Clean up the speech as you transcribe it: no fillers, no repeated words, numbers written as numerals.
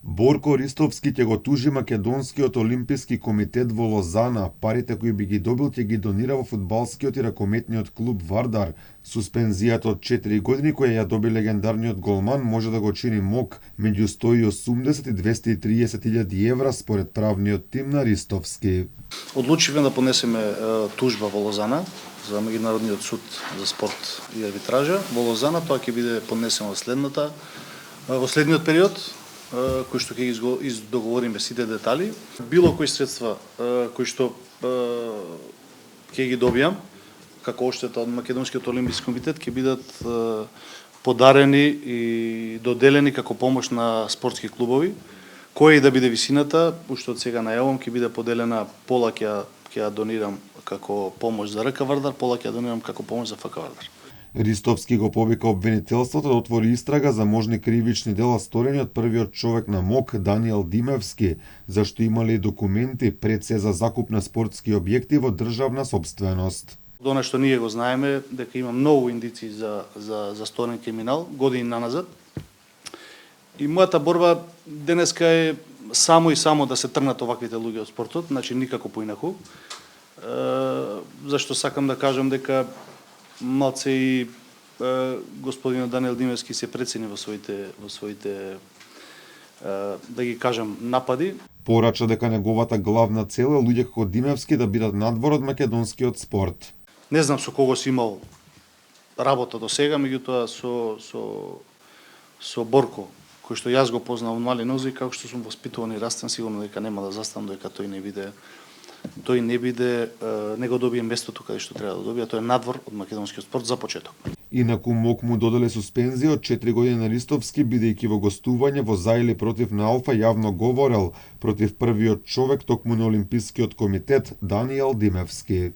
Борко Ристовски ќе го тужи Македонскиот олимписки комитет во Лозана. Парите кои би ги добил ќе ги донира во фудбалскиот и ракометниот клуб Вардар. Суспензијата од 4 години која ја доби легендарниот голман може да го чини МОК меѓу 180 и 230 илјади евра според правниот тим на Ристовски. Одлучивме да понесеме тужба во Лозана за Меѓународниот суд за спорт и арбитража во Лозана. Тоа ќе биде поднесено во следниот период, кој што ќе ги договориме сите детали. Било кои средства кои што ќе ги добијам како оштета од Македонскиот олимписки комитет ќе бидат подарени и доделени како помош на спортски клубови. Која и да биде висината, уште од сега најавам, ќе биде поделена, пола ќе ја донирам како помош за РК Вардар, пола ќе ја донирам како помош за ФК Вардар. Ристовски го повика обвинителството да отвори истрага за можни кривични дела сторени од првиот човек на МОК, Даниел Димевски, зашто имале документи пред се за закуп на спортски објекти во државна собственост. До што ние го знаеме дека има многу индици за сторен криминал години наназад. И мојата борба денеска е само да се тргнат оваквите луѓе од спортот, значи никако поинаку. Зашто сакам да кажам дека малце и господинот Даниел Димевски се прецени во своите да ги кажам напади. Порача дека неговата главна цел е луѓе како Димевски да бидат надвор од македонскиот спорт. Не знам со кого си имал работа до сега, меѓутоа со Борко, кој што јас го познавам мали нози, како што сум воспитуван и растен, сигурно дека нема да застанам дека тој не го добие местото каде што треба да добие, тој е надвор од македонскиот спорт за почеток. Инаку МОК му доделе суспензија од 4 години на Ристовски, бидејќи во гостување во за или против на Алфа јавно говорел против првиот човек токму на Олимпискиот комитет Даниел Димевски.